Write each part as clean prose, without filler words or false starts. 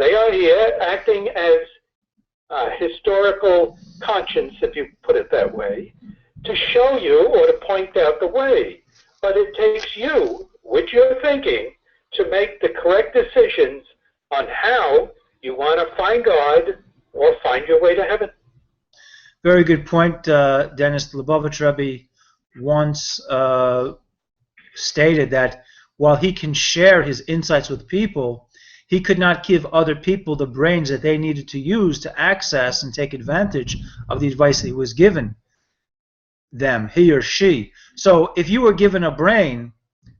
They are here acting as historical conscience, if you put it that way, to show you or to point out the way. But it takes you, with your thinking, to make the correct decisions on how you want to find God or find your way to heaven. Very good point, Dennis. The Lubavitch Rebbe once stated that while he can share his insights with people, he could not give other people the brains that they needed to use to access and take advantage of the advice that he was given them, he or she. So if you were given a brain,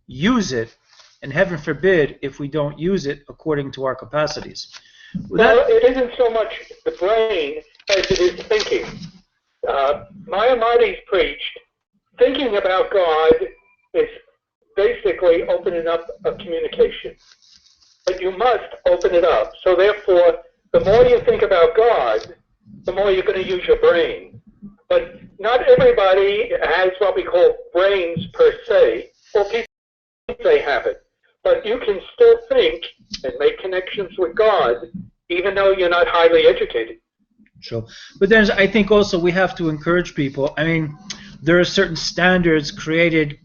use it, and heaven forbid if we don't use it according to our capacities. Well, it isn't so much the brain as it is thinking. Maimonides preached, thinking about God is basically opening up a communication. But you must open it up. So therefore, the more you think about God, the more you're going to use your brain. But not everybody has what we call brains per se, or people think they have it. But you can still think and make connections with God, even though you're not highly educated. Sure. But then I think also we have to encourage people. I mean, there are certain standards created,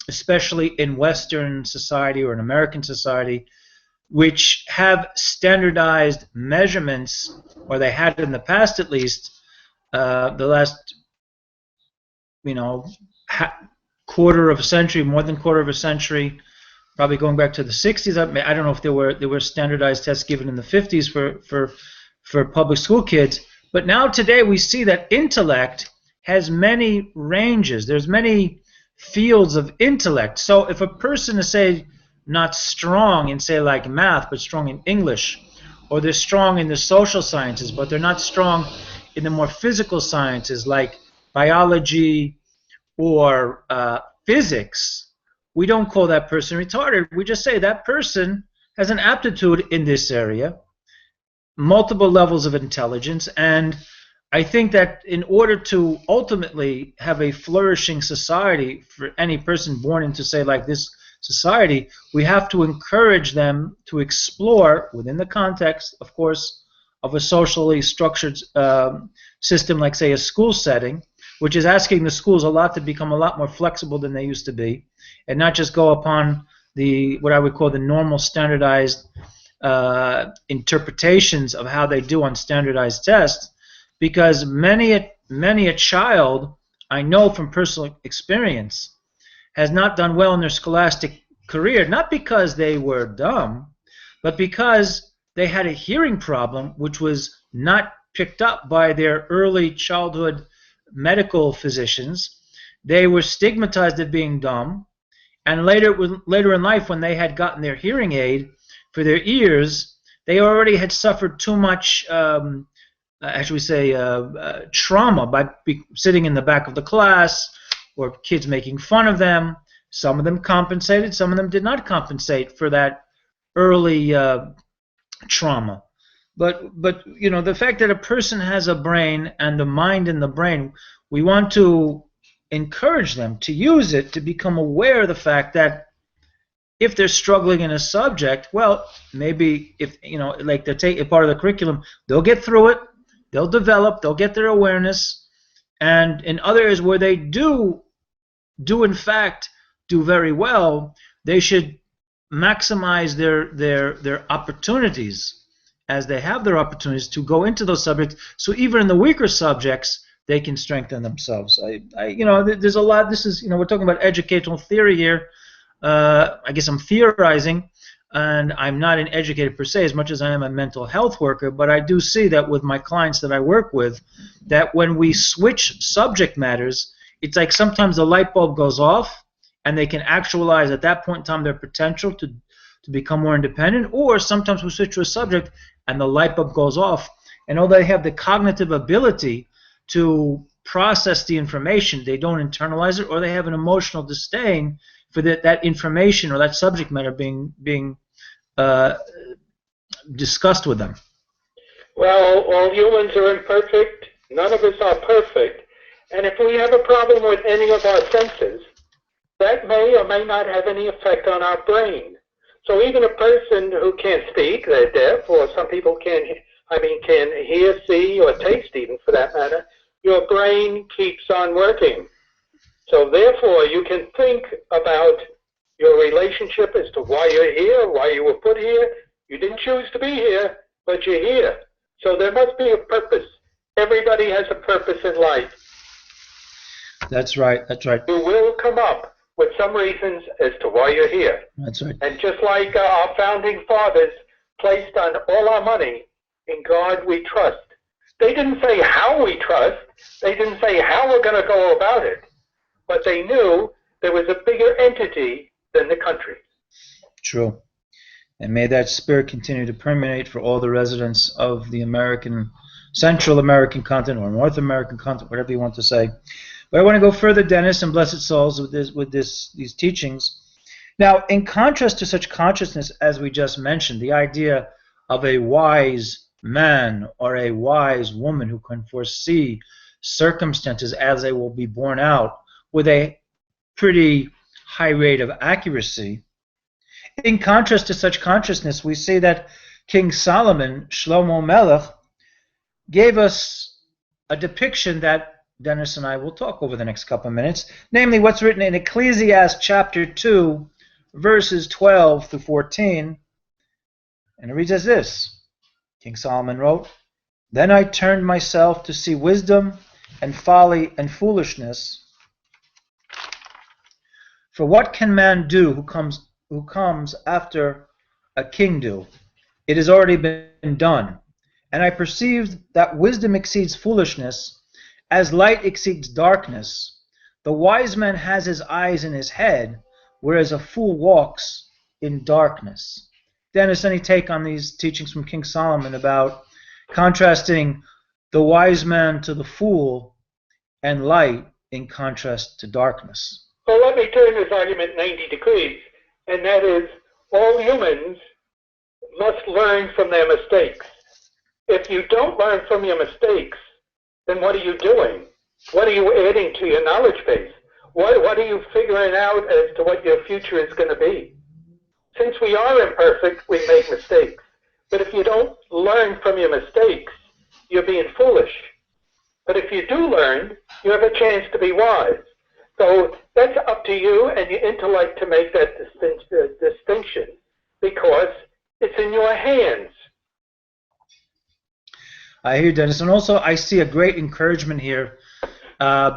especially in Western society or in American society, which have standardized measurements, or they had in the past at least, the last, quarter of a century, more than quarter of a century, probably going back to the 60s. I don't know if there were standardized tests given in the 50s for public school kids. But now today we see that intellect has many ranges. There's many fields of intellect. So if a person is, say, not strong in, say, like math, but strong in English, or they're strong in the social sciences, but they're not strong in the more physical sciences like biology or physics, we don't call that person retarded. We just say that person has an aptitude in this area, multiple levels of intelligence, and I think that in order to ultimately have a flourishing society for any person born into, say, like this society, we have to encourage them to explore, within the context, of course, of a socially structured system like, say, a school setting, which is asking the schools a lot to become a lot more flexible than they used to be, and not just go upon the what I would call the normal standardized interpretations of how they do on standardized tests, because many a child, I know from personal experience, has not done well in their scholastic career, not because they were dumb, but because they had a hearing problem which was not picked up by their early childhood medical physicians. They were stigmatized as being dumb, and later in life, when they had gotten their hearing aid for their ears, they already had suffered too much, trauma by sitting in the back of the class, or kids making fun of them. Some of them compensated, some of them did not compensate for that early trauma. But the fact that a person has a brain and the mind in the brain, we want to encourage them to use it to become aware of the fact that if they're struggling in a subject, well, maybe if like they're taking part of the curriculum, they'll get through it, they'll develop, they'll get their awareness, and in other areas where they do in fact do very well, they should maximize their opportunities as they have their opportunities to go into those subjects. So even in the weaker subjects, they can strengthen themselves. There's a lot. This is, we're talking about educational theory here. I guess I'm theorizing, and I'm not an educator per se as much as I am a mental health worker, but I do see that with my clients that I work with, that when we switch subject matters, it's like sometimes the light bulb goes off, and they can actualize at that point in time their potential to become more independent, or sometimes we switch to a subject and the light bulb goes off, and although they have the cognitive ability to process the information, they don't internalize it, or they have an emotional disdain for that information or that subject matter being discussed with them. Well, all humans are imperfect. None of us are perfect. And if we have a problem with any of our senses, that may or may not have any effect on our brain. So even a person who can't speak, they're deaf, or some people can hear, see, or taste even for that matter, your brain keeps on working. So therefore, you can think about your relationship as to why you're here, why you were put here. You didn't choose to be here, but you're here. So there must be a purpose. Everybody has a purpose in life. That's right. That's right. You will come up with some reasons as to why you're here. That's right. And just like our founding fathers placed on all our money, in God we trust. They didn't say how we trust. They didn't say how we're going to go about it. But they knew there was a bigger entity than the country. True. And may that spirit continue to permeate for all the residents of the Central American continent or North American continent, whatever you want to say. But I want to go further, Dennis, and blessed souls, with these teachings. Now, in contrast to such consciousness as we just mentioned, the idea of a wise man or a wise woman who can foresee circumstances as they will be borne out with a pretty high rate of accuracy. In contrast to such consciousness, we see that King Solomon, Shlomo Melech, gave us a depiction that Dennis and I will talk over the next couple of minutes, namely what's written in Ecclesiastes chapter 2, verses 12 through 14. And it reads as this. King Solomon wrote, "Then I turned myself to see wisdom and folly and foolishness. For what can man do who comes after a king do? It has already been done. And I perceived that wisdom exceeds foolishness, as light exceeds darkness. The wise man has his eyes in his head, whereas a fool walks in darkness." Dennis, any take on these teachings from King Solomon about contrasting the wise man to the fool and light in contrast to darkness? Well, let me turn this argument 90 degrees, and that is all humans must learn from their mistakes. If you don't learn from your mistakes, then what are you doing? What are you adding to your knowledge base? What are you figuring out as to what your future is going to be? Since we are imperfect, we make mistakes. But if you don't learn from your mistakes, you're being foolish. But if you do learn, you have a chance to be wise. So that's up to you and your intellect to make that distinction, because it's in your hands. I hear you, Dennis. And also I see a great encouragement here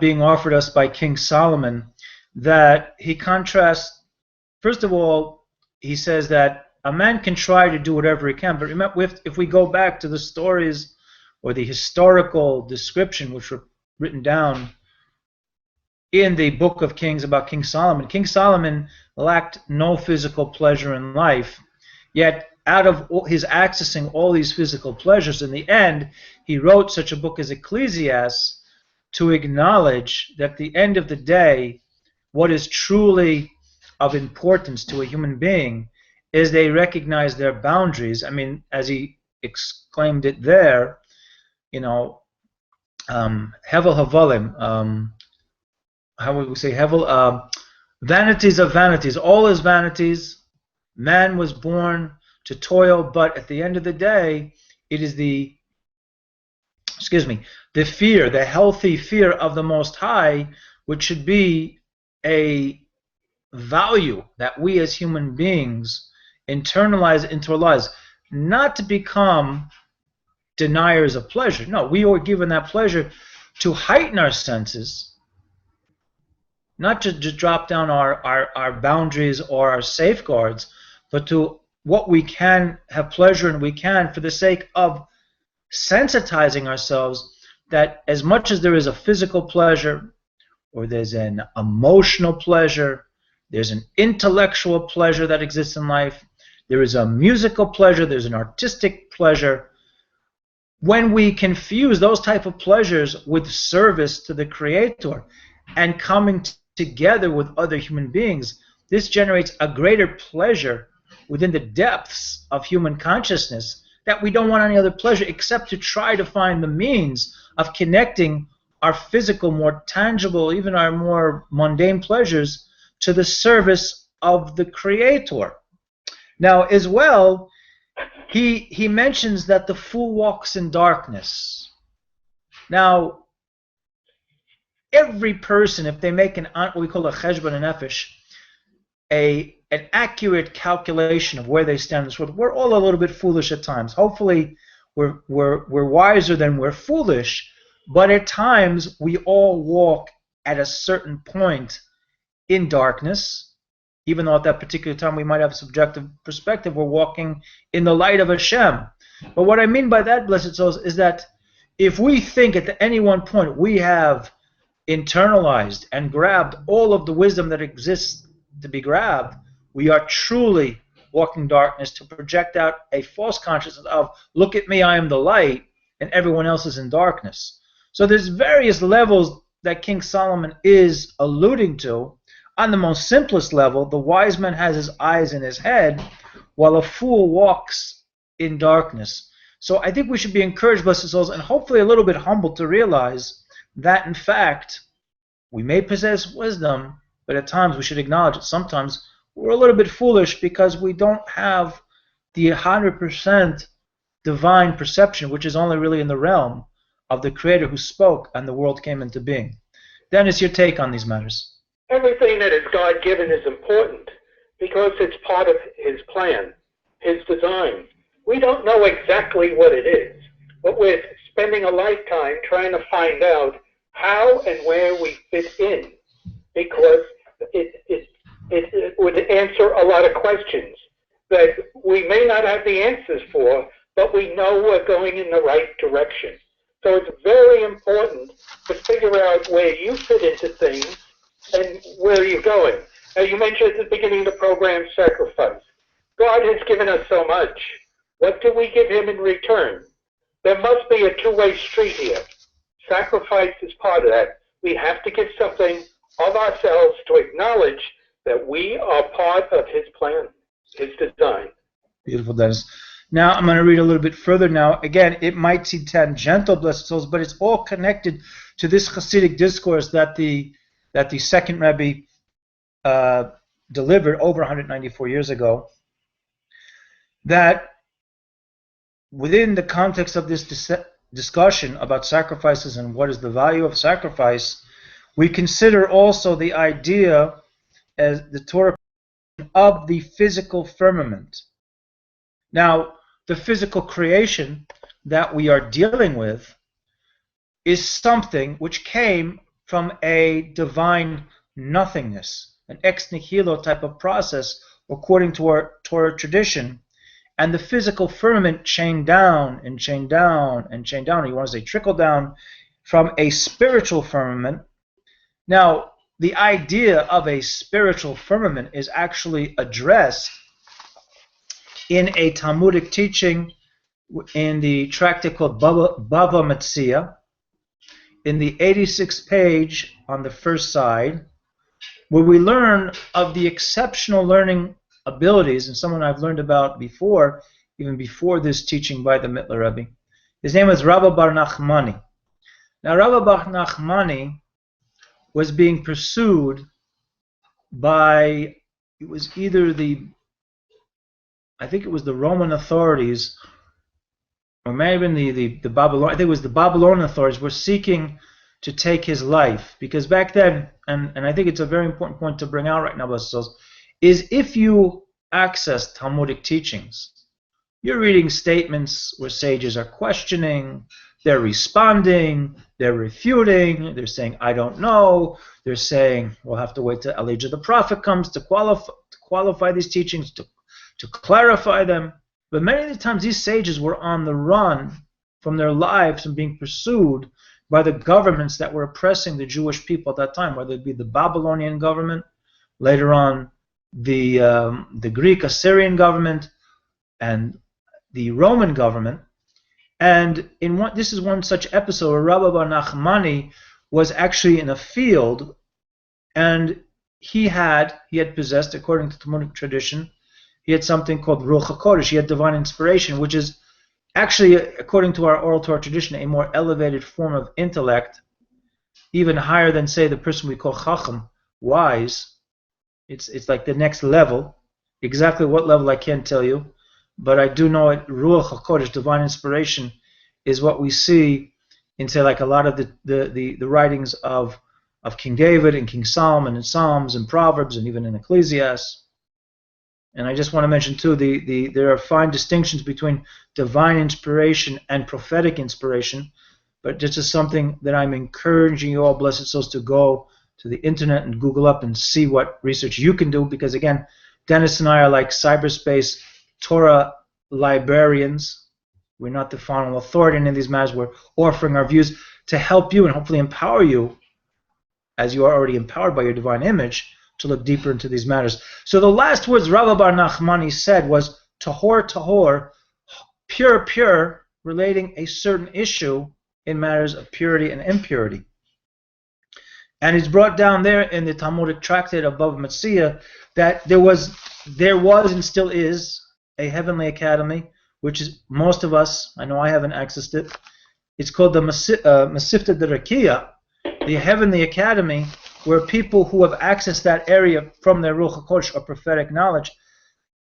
being offered us by King Solomon, that he contrasts, first of all, he says that a man can try to do whatever he can, but remember, if we go back to the stories or the historical description which were written down in the book of Kings about King Solomon lacked no physical pleasure in life, yet out of his accessing all these physical pleasures, in the end, he wrote such a book as Ecclesiastes to acknowledge that at the end of the day, what is truly of importance to a human being is they recognize their boundaries. I mean, as he exclaimed it there, you know, Hevel Havalim, how would we say Hevel? Vanities of vanities. All is vanities. Man was born to toil, but at the end of the day, it is the fear, the healthy fear of the Most High, which should be a value that we as human beings internalize into our lives, not to become deniers of pleasure. No, we are given that pleasure to heighten our senses, not to just drop down our boundaries or our safeguards, but to what we can have pleasure in, we can for the sake of sensitizing ourselves that as much as there is a physical pleasure, or there's an emotional pleasure, there's an intellectual pleasure that exists in life, there is a musical pleasure, there's an artistic pleasure. When we confuse those type of pleasures with service to the Creator and coming together with other human beings, this generates a greater pleasure within the depths of human consciousness, that we don't want any other pleasure except to try to find the means of connecting our physical, more tangible, even our more mundane pleasures to the service of the Creator. Now, as well, he mentions that the fool walks in darkness. Now, every person, if they make what we call a cheshbon nefesh, an accurate calculation of where they stand in this world, we're all a little bit foolish at times. Hopefully, we're wiser than we're foolish, but at times we all walk at a certain point in darkness. Even though at that particular time we might have a subjective perspective, we're walking in the light of Hashem. But what I mean by that, blessed souls, is that if we think at any one point we have internalized and grabbed all of the wisdom that exists to be grabbed, we are truly walking darkness to project out a false consciousness of, look at me, I am the light, and everyone else is in darkness. So there's various levels that King Solomon is alluding to. On the most simplest level, the wise man has his eyes in his head, while a fool walks in darkness. So I think we should be encouraged, blessed souls, and hopefully a little bit humbled to realize that, in fact, we may possess wisdom, but at times we should acknowledge that sometimes we're a little bit foolish because we don't have the 100% divine perception, which is only really in the realm of the Creator who spoke and the world came into being. Dennis, your take on these matters? Everything that is God-given is important because it's part of His plan, His design. We don't know exactly what it is, but we're spending a lifetime trying to find out how and where we fit in, because it would answer a lot of questions that we may not have the answers for, but we know we're going in the right direction. So it's very important to figure out where you fit into things and where you're going. Now, you mentioned at the beginning of the program sacrifice. God has given us so much. What do we give Him in return? There must be a two-way street here. Sacrifice is part of that. We have to give something of ourselves to acknowledge that we are part of His plan, His design. Beautiful, Dennis. Now I'm going to read a little bit further now. Again, it might seem tangential, blessed souls, but it's all connected to this Hasidic discourse that the second Rebbe delivered over 194 years ago, that within the context of this discussion about sacrifices and what is the value of sacrifice, we consider also the idea as the Torah of the physical firmament. Now, the physical creation that we are dealing with is something which came from a divine nothingness, an ex nihilo type of process according to our Torah tradition. And the physical firmament chained down and chained down and chained down, you want to say trickle down, from a spiritual firmament. Now, the idea of a spiritual firmament is actually addressed in a Talmudic teaching in the tractate called Bava Metzia, in the 86th page on the first side, where we learn of the exceptional learning abilities, and someone I've learned about before, even before this teaching by the Mittler Rebbe. His name is Rabbi Bar Nachmani. Now, Rabbi Bar Nachmani was being pursued by, it was either I think it was the Roman authorities, or maybe the Babylon. I think it was the Babylonian authorities were seeking to take his life, because back then, and I think it's a very important point to bring out right now, is if you access Talmudic teachings, you're reading statements where sages are questioning, they're responding, they're refuting, they're saying, I don't know, they're saying, we'll have to wait till Elijah the prophet comes to qualify these teachings, to clarify them. But many of the times these sages were on the run from their lives and being pursued by the governments that were oppressing the Jewish people at that time, whether it be the Babylonian government, later on the Greek Assyrian government, and the Roman government. And this is one such episode where Rabbi Bar Nachmani was actually in a field, and he had possessed, according to Talmudic tradition, he had something called Ruach HaKodesh. He had divine inspiration, which is actually, according to our oral Torah tradition, a more elevated form of intellect, even higher than, say, the person we call Chacham, wise. It's like the next level. Exactly what level I can't tell you, but I do know it. Ruach HaKodesh, divine inspiration, is what we see in, say, like a lot of the writings of King David and King Solomon and Psalms and Proverbs and even in Ecclesiastes. And I just want to mention too, there are fine distinctions between divine inspiration and prophetic inspiration. But this is something that I'm encouraging you all, blessed souls, to go to the internet and Google up and see what research you can do. Because again, Dennis and I are like cyberspace Torah librarians. We're not the final authority in any of these matters. We're offering our views to help you and hopefully empower you, as you are already empowered by your divine image, to look deeper into these matters. So the last words Rabbi Bar Nachmani said was tahor, tahor, pure, pure, relating a certain issue in matters of purity and impurity. And it's brought down there in the Talmudic tractate above Metzia that there was and still is a heavenly academy, which is most of us, I know I haven't accessed it. It's called the Masifta Derakia, the heavenly academy, where people who have accessed that area from their Ruach HaKodesh or prophetic knowledge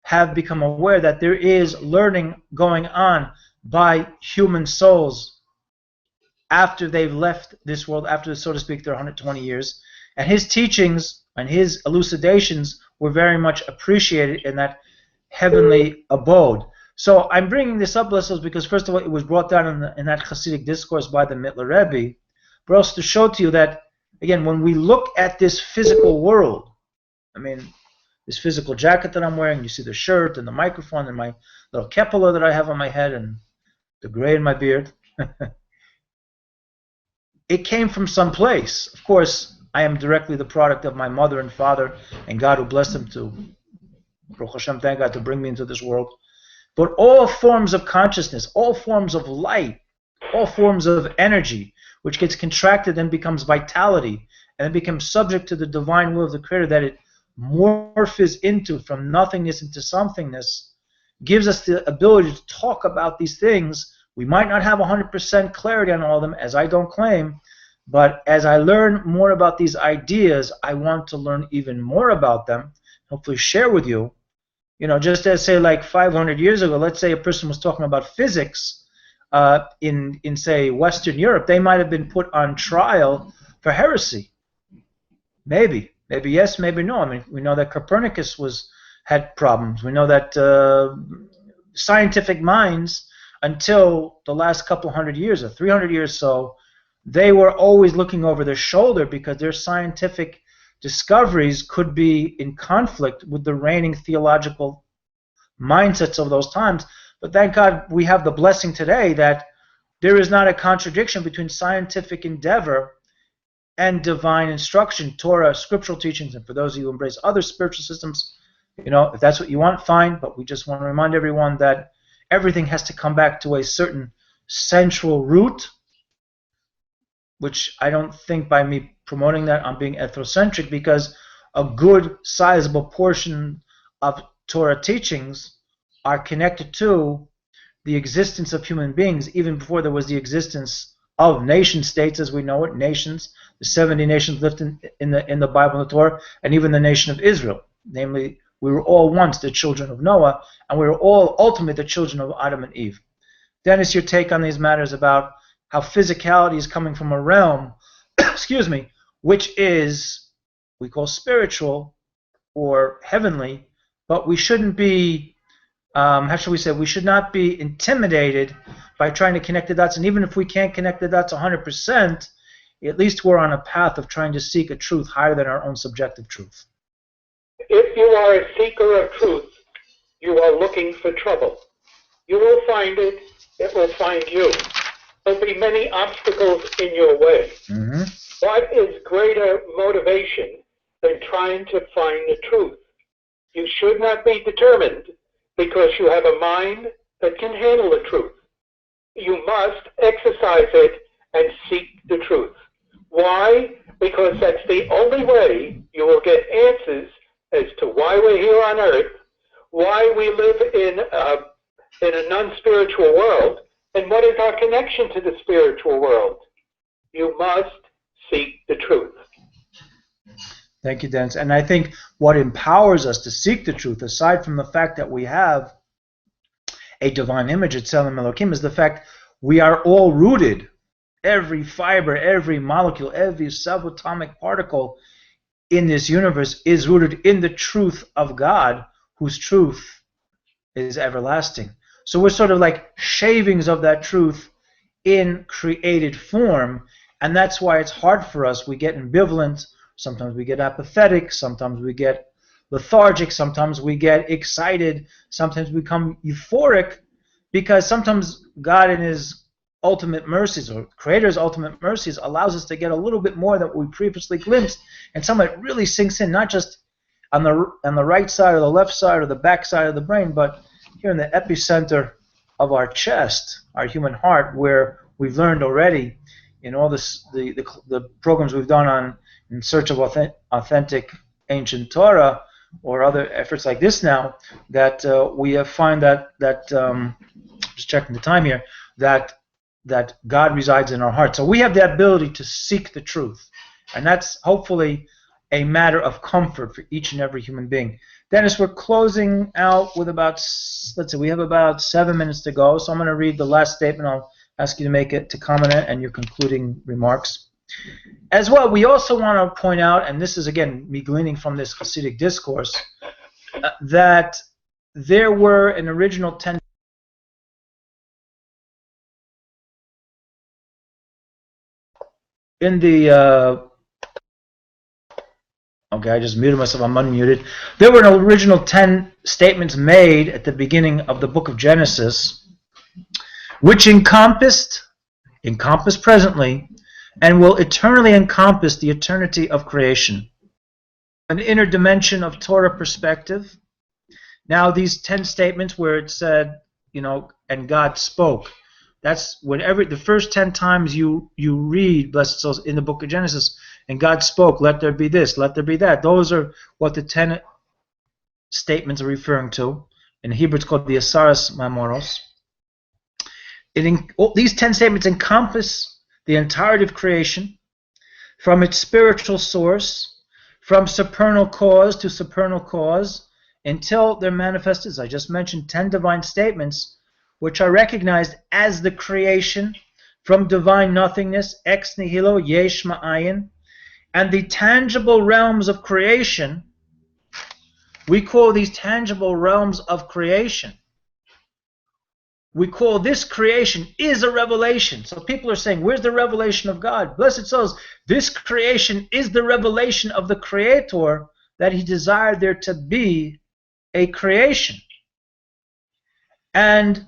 have become aware that there is learning going on by human souls after they've left this world, after, so to speak, their 120 years. And his teachings and his elucidations were very much appreciated in that heavenly abode. So I'm bringing this up, listeners, because first of all, it was brought down in that Hasidic discourse by the Mittler Rebbe, but also to show to you that, again, when we look at this physical world, I mean, this physical jacket that I'm wearing, you see the shirt and the microphone and my little kepala that I have on my head and the gray in my beard. It came from some place. Of course, I am directly the product of my mother and father and God who blessed them to, Baruch Hashem, thank God, to bring me into this world. But all forms of consciousness, all forms of light, all forms of energy, which gets contracted and becomes vitality, and it becomes subject to the divine will of the Creator that it morphs into from nothingness into somethingness, gives us the ability to talk about these things. We might not have 100% clarity on all of them, as I don't claim, but as I learn more about these ideas, I want to learn even more about them, hopefully share with you. You know, just as, say, like 500 years ago, let's say a person was talking about physics in say, Western Europe, they might have been put on trial for heresy. Maybe yes, maybe no. I mean, we know that Copernicus had problems. We know that scientific minds, until the last couple hundred years or 300 years so, they were always looking over their shoulder because their scientific discoveries could be in conflict with the reigning theological mindsets of those times. But thank God we have the blessing today that there is not a contradiction between scientific endeavor and divine instruction, Torah, scriptural teachings. And for those of you who embrace other spiritual systems, you know, if that's what you want, fine. But we just want to remind everyone that everything has to come back to a certain central root, which I don't think by me promoting that I'm being ethnocentric, because a good sizable portion of Torah teachings are connected to the existence of human beings even before there was the existence of nation states as we know it, nations, the 70 nations listed in the Bible and the Torah, and even the nation of Israel. Namely, we were all once the children of Noah, and we were all ultimately the children of Adam and Eve. Dennis, your take on these matters about how physicality is coming from a realm, excuse me, which is, we call spiritual or heavenly, but we shouldn't be, how should we say, we should not be intimidated by trying to connect the dots. And even if we can't connect the dots 100%, at least we're on a path of trying to seek a truth higher than our own subjective truth. If you are a seeker of truth, you are looking for trouble. You will find it. It will find you. There'll be many obstacles in your way. Mm-hmm. What is greater motivation than trying to find the truth? You should not be determined because you have a mind that can handle the truth. You must exercise it and seek the truth. Why? Because that's the only way you will get answers as to why we're here on earth, why we live in a non-spiritual world, and what is our connection to the spiritual world. You must seek the truth. Thank you, Dennis. And I think what empowers us to seek the truth, aside from the fact that we have a divine image at Tselem Elohim, is the fact we are all rooted. Every fiber, every molecule, every subatomic particle in this universe is rooted in the truth of God, whose truth is everlasting. So we're sort of like shavings of that truth in created form, and that's why it's hard for us. We get ambivalent, sometimes we get apathetic, sometimes we get lethargic, sometimes we get excited, sometimes we become euphoric, because sometimes God in his ultimate mercies, or Creator's ultimate mercies, allows us to get a little bit more than we previously glimpsed, and some of it really sinks in, not just on the right side or the left side or the back side of the brain, but here in the epicenter of our chest, our human heart, where we've learned already in all this, the programs we've done on in search of authentic ancient Torah, or other efforts like this now, that we have find that just checking the time here, that God resides in our heart. So we have the ability to seek the truth, and that's hopefully a matter of comfort for each and every human being. Dennis, we're closing out with about, let's see, we have about 7 minutes to go, so I'm going to read the last statement. I'll ask you to make it, to comment on it, and your concluding remarks. As well, we also want to point out, and this is again me gleaning from this Hasidic discourse, that there were an original 10 in the okay, I just muted myself, I'm unmuted. There were an original 10 statements made at the beginning of the book of Genesis, which encompass presently and will eternally encompass the eternity of creation. An inner dimension of Torah perspective. Now, these 10 statements where it said, and God spoke, that's whenever the first 10 times you read blessed souls in the book of Genesis, and God spoke, let there be this, let there be that. Those are what the 10 statements are referring to. In Hebrew, it's called the Asaras Mamoros. These 10 statements encompass the entirety of creation, from its spiritual source, from supernal cause to supernal cause, until they're manifested, as I just mentioned, 10 divine statements, which are recognized as the creation from divine nothingness, ex nihilo, yesh ma'ayin, and the tangible realms of creation. We call these tangible realms of creation. We call this creation is a revelation. So people are saying, where's the revelation of God? Blessed souls, this creation is the revelation of the Creator, that he desired there to be a creation. And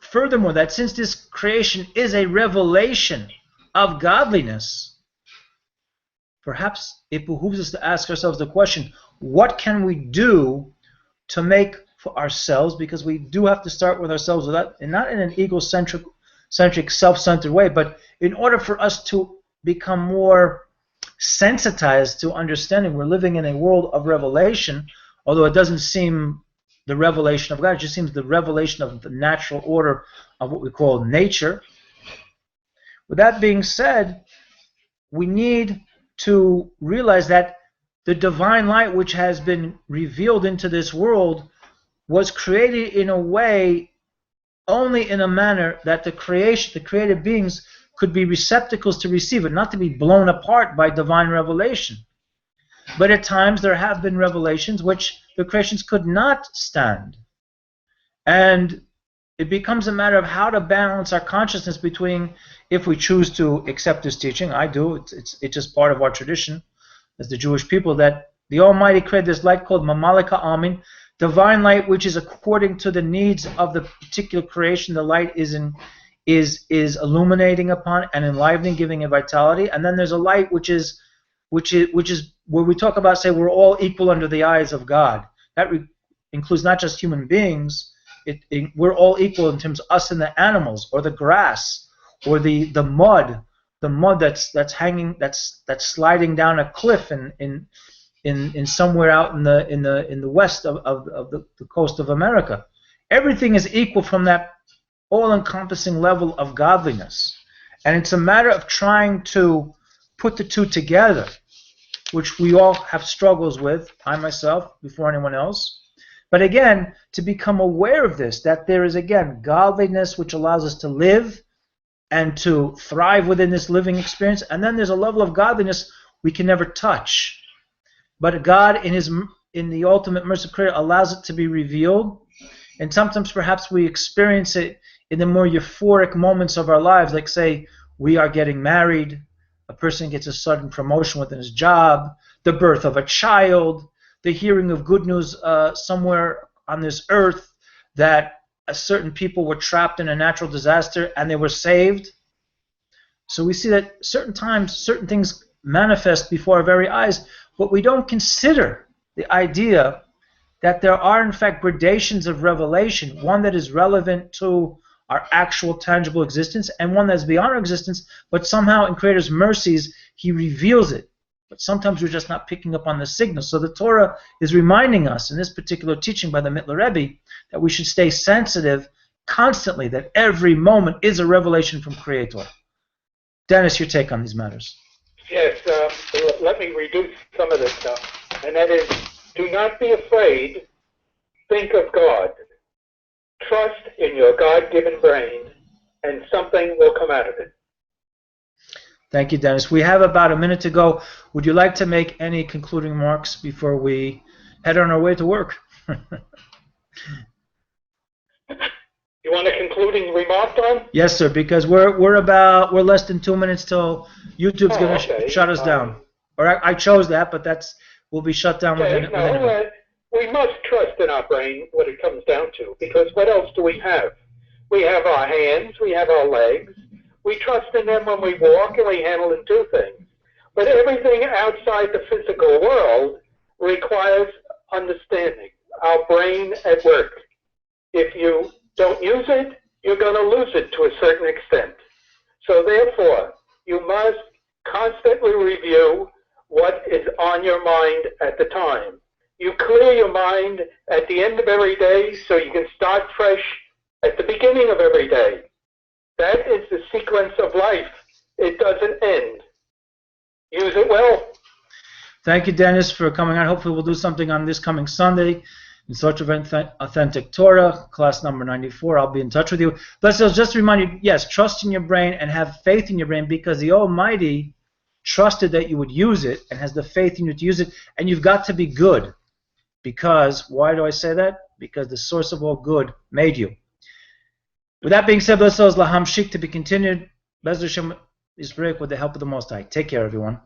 furthermore, that since this creation is a revelation of godliness, perhaps it behooves us to ask ourselves the question, what can we do to make for ourselves, because we do have to start with ourselves, and not in an egocentric, self-centered way, but in order for us to become more sensitized to understanding we're living in a world of revelation, although it doesn't seem the revelation of God, it just seems the revelation of the natural order of what we call nature. With that being said, we need to realize that the divine light which has been revealed into this world was created in a way, only in a manner that the created beings could be receptacles to receive it, not to be blown apart by divine revelation. But at times there have been revelations which the creations could not stand. And it becomes a matter of how to balance our consciousness between, if we choose to accept this teaching, I do, it's just part of our tradition as the Jewish people, that the Almighty created this light called Mamalika Amin, divine light, which is according to the needs of the particular creation. The light is illuminating upon and enlivening, giving it vitality. And then there's a light which is where we talk about, say, we're all equal under the eyes of God. That includes not just human beings. We're all equal in terms of us and the animals, or the grass, or the mud that's hanging, that's sliding down a cliff in somewhere out in the west of the coast of America. Everything is equal from that all-encompassing level of godliness, and it's a matter of trying to put the two together. which we all have struggles with, I myself, before anyone else. But again, to become aware of this, that there is, again, godliness which allows us to live and to thrive within this living experience. And then there's a level of godliness we can never touch. But God, in the ultimate mercy of Creator, allows it to be revealed. And sometimes perhaps we experience it in the more euphoric moments of our lives, like, say, we are getting married, a person gets a sudden promotion within his job, the birth of a child, the hearing of good news somewhere on this earth that certain people were trapped in a natural disaster and they were saved. So we see that certain times, certain things manifest before our very eyes, but we don't consider the idea that there are, in fact, gradations of revelation, one that is relevant to our actual tangible existence and one that's beyond our existence, but somehow in Creator's mercies, He reveals it. But sometimes we're just not picking up on the signal. So the Torah is reminding us in this particular teaching by the Mittler Rebbe that we should stay sensitive constantly, that every moment is a revelation from Creator. Dennis, your take on these matters. Yes, let me reduce some of this stuff. And that is, do not be afraid. Think of God. Trust in your God-given brain, and something will come out of it. Thank you, Dennis. We have about a minute to go. Would you like to make any concluding remarks before we head on our way to work? You want a concluding remark, Don? Yes, sir, because we're less than 2 minutes till YouTube's going to shut us down. Or I chose that, but we'll be shut down within a minute. We must trust in our brain, what it comes down to, because what else do we have? We have our hands, we have our legs. We trust in them when we walk and we handle and do things. But everything outside the physical world requires understanding, our brain at work. If you don't use it, you're going to lose it to a certain extent. So therefore, you must constantly review what is on your mind at the time. You clear your mind at the end of every day so you can start fresh at the beginning of every day. That is the sequence of life. It doesn't end. Use it well. Thank you, Dennis, for coming on. Hopefully we'll do something on this coming Sunday in Search of Authentic Torah, class number 94. I'll be in touch with you. But so just remind you, yes, trust in your brain and have faith in your brain, because the Almighty trusted that you would use it and has the faith in you to use it. And you've got to be good. Because, why do I say that? Because the source of all good made you. With that being said, bless those Laham Shik, to be continued. Bez Hashem Yisrael with the help of the Most High. Take care, everyone.